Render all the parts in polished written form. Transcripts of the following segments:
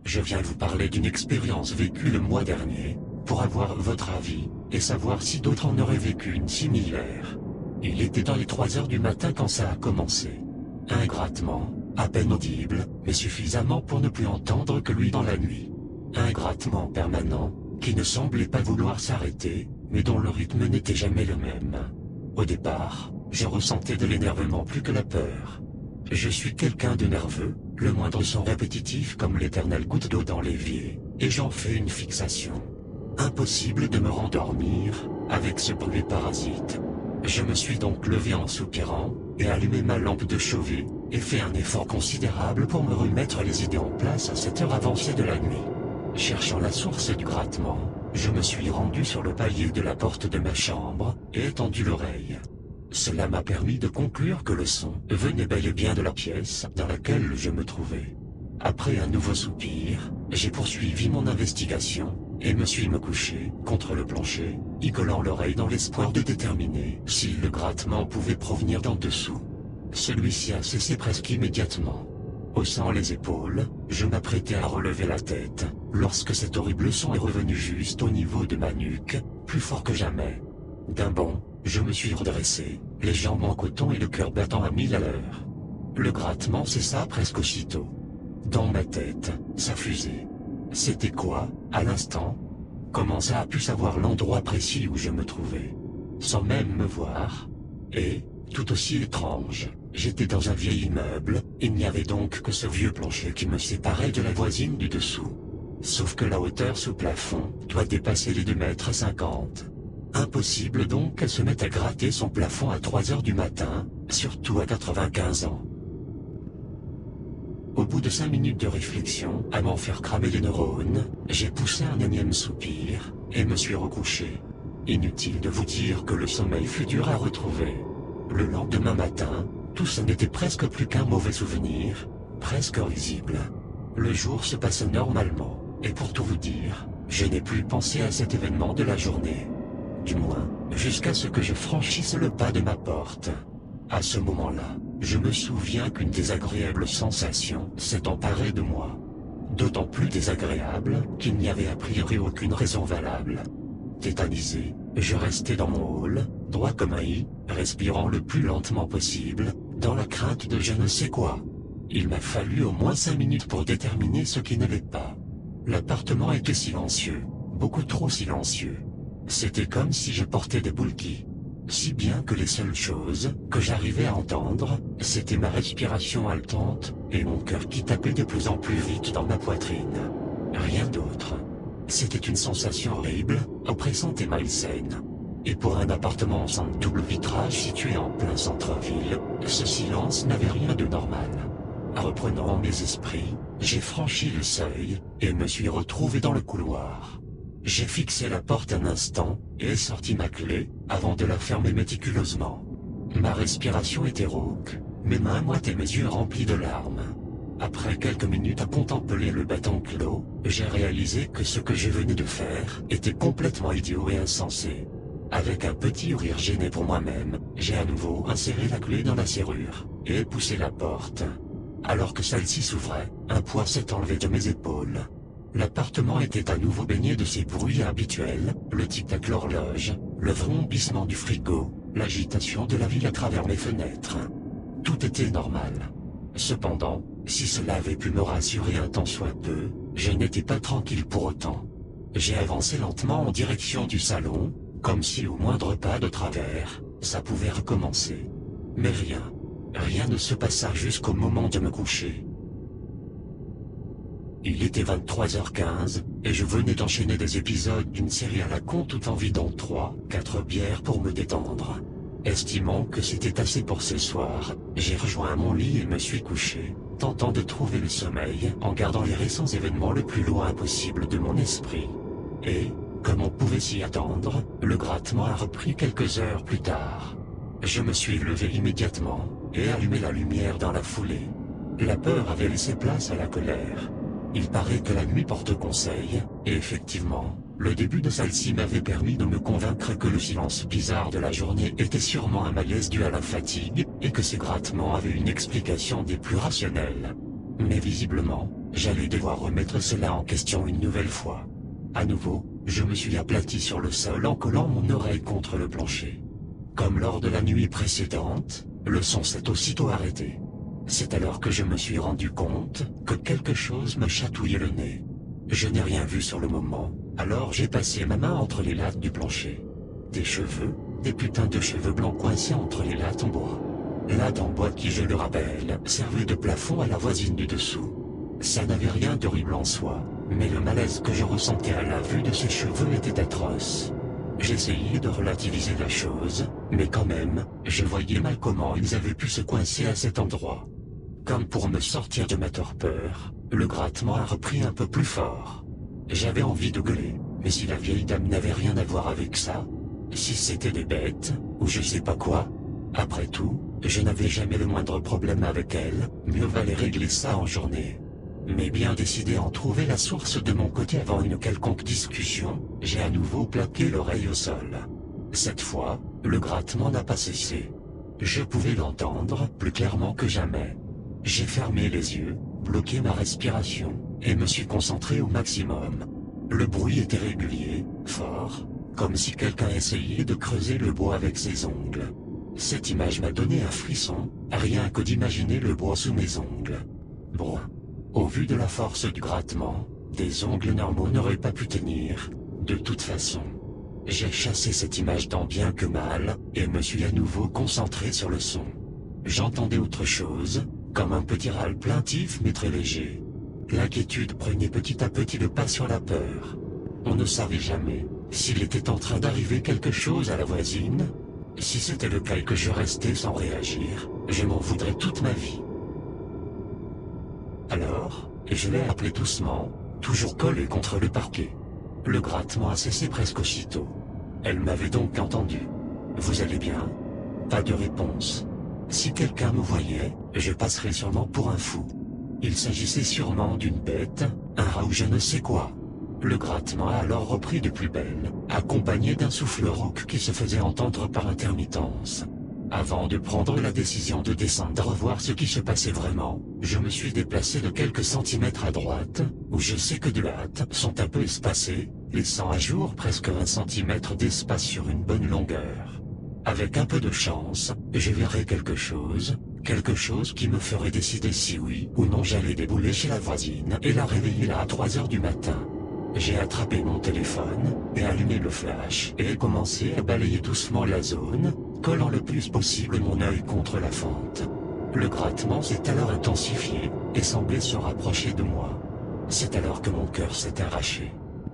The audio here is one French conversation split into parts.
je viens vous parler d'une expérience vécue le mois dernier, pour avoir votre avis, et savoir si d'autres en auraient vécu une similaire. Il était dans les 3 heures du matin quand ça a commencé. Un grattement, à peine audible, mais suffisamment pour ne plus entendre que lui dans la nuit. Un grattement permanent, qui ne semblait pas vouloir s'arrêter, mais dont le rythme n'était jamais le même. Au départ, je ressentais de l'énervement plus que la peur. Je suis quelqu'un de nerveux, le moindre son répétitif comme l'éternelle goutte d'eau dans l'évier, et j'en fais une fixation. Impossible de me rendormir, avec ce bruit parasite. Je me suis donc levé en soupirant, et allumé ma lampe de chevet, et fait un effort considérable pour me remettre les idées en place à cette heure avancée de la nuit. Cherchant la source du grattement, je me suis rendu sur le palier de la porte de ma chambre, et étendu l'oreille. Cela m'a permis de conclure que le son venait bel et bien de la pièce dans laquelle je me trouvais. Après un nouveau soupir, j'ai poursuivi mon investigation, et me suis couché contre le plancher, y collant l'oreille dans l'espoir de déterminer si le grattement pouvait provenir d'en dessous. Celui-ci a cessé presque immédiatement. Haussant les épaules, je m'apprêtais à relever la tête, lorsque cet horrible son est revenu juste au niveau de ma nuque, plus fort que jamais. D'un bond, je me suis redressé, les jambes en coton et le cœur battant à 1000 à l'heure. Le grattement cessa presque aussitôt. Dans ma tête, ça fusait. C'était quoi, à l'instant? Comment ça a pu savoir l'endroit précis où je me trouvais? Sans même me voir? Et, tout aussi étrange, j'étais dans un vieil immeuble, il n'y avait donc que ce vieux plancher qui me séparait de la voisine du dessous. Sauf que la hauteur sous plafond doit dépasser les 2,50 m. Impossible donc qu'elle se mette à gratter son plafond à 3 heures du matin, surtout à 95 ans. Au bout de 5 minutes de réflexion, à m'en faire cramer les neurones, j'ai poussé un énième soupir, et me suis recouché. Inutile de vous dire que le sommeil fut dur à retrouver. Le lendemain matin, tout ça n'était presque plus qu'un mauvais souvenir, presque risible. Le jour se passait normalement, et pour tout vous dire, je n'ai plus pensé à cet événement de la journée. Du moins, jusqu'à ce que je franchisse le pas de ma porte. À ce moment-là, je me souviens qu'une désagréable sensation s'est emparée de moi. D'autant plus désagréable qu'il n'y avait a priori aucune raison valable. Tétanisé, je restais dans mon hall, droit comme un i, respirant le plus lentement possible, dans la crainte de je ne sais quoi. Il m'a fallu au moins 5 minutes pour déterminer ce qui n'allait pas. L'appartement était silencieux, beaucoup trop silencieux. C'était comme si je portais des boules qui... Si bien que les seules choses que j'arrivais à entendre, c'était ma respiration haletante et mon cœur qui tapait de plus en plus vite dans ma poitrine. Rien d'autre. C'était une sensation horrible, oppressante et malsaine. Et pour un appartement sans double vitrage situé en plein centre-ville, ce silence n'avait rien de normal. Reprenant mes esprits, j'ai franchi le seuil et me suis retrouvé dans le couloir. J'ai fixé la porte un instant et sorti ma clé avant de la fermer méticuleusement. Ma respiration était rauque, mes mains moites et mes yeux remplis de larmes. Après quelques minutes à contempler le bâton clos, j'ai réalisé que ce que je venais de faire était complètement idiot et insensé. Avec un petit rire gêné pour moi-même, j'ai à nouveau inséré la clé dans la serrure et poussé la porte. Alors que celle-ci s'ouvrait, un poids s'est enlevé de mes épaules. L'appartement était à nouveau baigné de ses bruits habituels, le tic-tac de l'horloge, le vrombissement du frigo, l'agitation de la ville à travers mes fenêtres. Tout était normal. Cependant, si cela avait pu me rassurer un tant soit peu, je n'étais pas tranquille pour autant. J'ai avancé lentement en direction du salon, comme si au moindre pas de travers, ça pouvait recommencer. Mais rien ne se passa jusqu'au moment de me coucher. Il était 23h15, et je venais d'enchaîner des épisodes d'une série à la con tout en vidant 3-4 bières pour me détendre. Estimant que c'était assez pour ce soir, j'ai rejoint mon lit et me suis couché, tentant de trouver le sommeil en gardant les récents événements le plus loin possible de mon esprit. Et, comme on pouvait s'y attendre, le grattement a repris quelques heures plus tard. Je me suis levé immédiatement, et allumé la lumière dans la foulée. La peur avait laissé place à la colère. Il paraît que la nuit porte conseil, et effectivement, le début de celle-ci m'avait permis de me convaincre que le silence bizarre de la journée était sûrement un malaise dû à la fatigue, et que ces grattements avaient une explication des plus rationnelles. Mais visiblement, J'allais devoir remettre cela en question une nouvelle fois. À nouveau, je me suis aplati sur le sol en collant mon oreille contre le plancher. Comme lors de la nuit précédente, le son s'est aussitôt arrêté. C'est alors que je me suis rendu compte que quelque chose me chatouillait le nez. Je n'ai rien vu sur le moment, alors j'ai passé ma main entre les lattes du plancher. Des cheveux, des putains de cheveux blancs coincés entre les lattes en bois. Lattes en bois qui, je le rappelle, servaient de plafond à la voisine du dessous. Ça n'avait rien d'horrible en soi, mais le malaise que je ressentais à la vue de ces cheveux était atroce. J'essayais de relativiser la chose, mais quand même, je voyais mal comment ils avaient pu se coincer à cet endroit. Comme pour me sortir de ma torpeur, le grattement a repris un peu plus fort. J'avais envie de gueuler, mais si la vieille dame n'avait rien à voir avec ça, si c'était des bêtes, ou je sais pas quoi, après tout, je n'avais jamais le moindre problème avec elle, mieux valait régler ça en journée. Mais bien décidé à en trouver la source de mon côté avant une quelconque discussion, j'ai à nouveau plaqué l'oreille au sol. Cette fois, le grattement n'a pas cessé. Je pouvais l'entendre plus clairement que jamais. J'ai fermé les yeux, bloqué ma respiration, et me suis concentré au maximum. Le bruit était régulier, fort, comme si quelqu'un essayait de creuser le bois avec ses ongles. Cette image m'a donné un frisson, rien que d'imaginer le bois sous mes ongles. Bon. Au vu de la force du grattement, des ongles normaux n'auraient pas pu tenir. De toute façon, j'ai chassé cette image tant bien que mal, et me suis à nouveau concentré sur le son. J'entendais autre chose, comme un petit râle plaintif mais très léger. L'inquiétude prenait petit à petit le pas sur la peur. On ne savait jamais s'il était en train d'arriver quelque chose à la voisine. Si c'était le cas et que je restais sans réagir, je m'en voudrais toute ma vie. Alors, je l'ai appelé doucement, toujours collé contre le parquet. Le grattement a cessé presque aussitôt. Elle m'avait donc entendu. « Vous allez bien ?» Pas de réponse. Si quelqu'un me voyait, je passerais sûrement pour un fou. Il s'agissait sûrement d'une bête, un rat ou je ne sais quoi. Le grattement a alors repris de plus belle, accompagné d'un souffle rauque qui se faisait entendre par intermittence. Avant de prendre la décision de descendre voir ce qui se passait vraiment, je me suis déplacé de quelques centimètres à droite, où je sais que de lattes sont un peu espacées, laissant à jour presque 20 cm d'espace sur une bonne longueur. Avec un peu de chance, je verrai quelque chose qui me ferait décider si oui ou non j'allais débouler chez la voisine et la réveiller là à 3 h du matin. J'ai attrapé mon téléphone et allumé le flash et commencé à balayer doucement la zone, collant le plus possible mon œil contre la fente. Le grattement s'est alors intensifié et semblait se rapprocher de moi. C'est alors que mon cœur s'est arraché.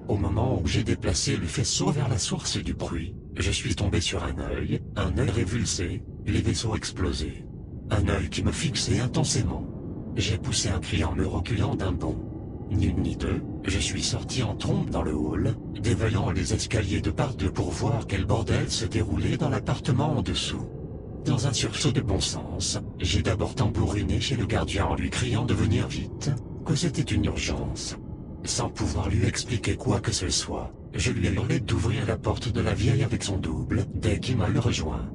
Au moment où j'ai déplacé le faisceau vers la source du bruit, je suis tombé sur un œil révulsé, les vaisseaux explosés. Un œil qui me fixait intensément. J'ai poussé un cri en me reculant d'un bond. Ni une ni deux, je suis sorti en trombe dans le hall, dévalant les escaliers de part deux pour voir quel bordel se déroulait dans l'appartement en dessous. Dans un sursaut de bon sens, j'ai d'abord tambouriné chez le gardien en lui criant de venir vite, que c'était une urgence. Sans pouvoir lui expliquer quoi que ce soit, je lui ai hurlé d'ouvrir la porte de la vieille avec son double dès qu'il m'a rejoint.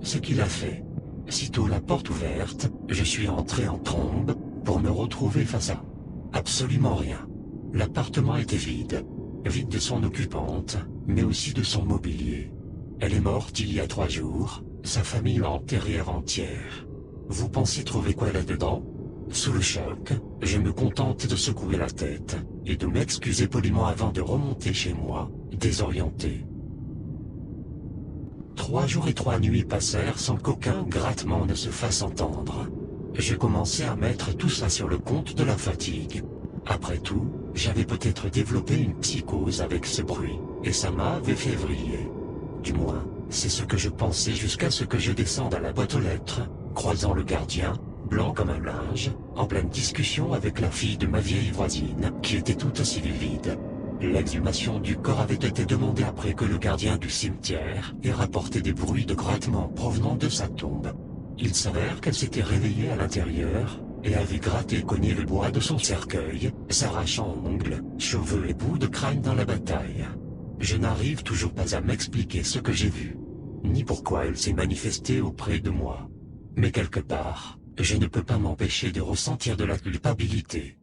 Ce qu'il a fait. Sitôt la porte ouverte, je suis entré en trombe pour me retrouver face à absolument rien. L'appartement était vide. Vide de son occupante, mais aussi de son mobilier. Elle est morte il y a 3 jours, sa famille l'a enterrée avant-hier. Vous pensez trouver quoi là-dedans? Sous le choc, je me contente de secouer la tête et de m'excuser poliment avant de remonter chez moi, désorienté. 3 jours et 3 nuits passèrent sans qu'aucun grattement ne se fasse entendre. Je commençais à mettre tout ça sur le compte de la fatigue. Après tout, j'avais peut-être développé une psychose avec ce bruit, et ça m'avait fait vriller. Du moins, c'est ce que je pensais jusqu'à ce que je descende à la boîte aux lettres, croisant le gardien, blanc comme un linge, en pleine discussion avec la fille de ma vieille voisine, qui était tout aussi livide. L'exhumation du corps avait été demandée après que le gardien du cimetière ait rapporté des bruits de grattement provenant de sa tombe. Il s'avère qu'elle s'était réveillée à l'intérieur et avait gratté et cogné le bois de son cercueil, s'arrachant ongles, cheveux et bouts de crâne dans la bataille. Je n'arrive toujours pas à m'expliquer ce que j'ai vu, ni pourquoi elle s'est manifestée auprès de moi. Mais quelque part, je ne peux pas m'empêcher de ressentir de la culpabilité.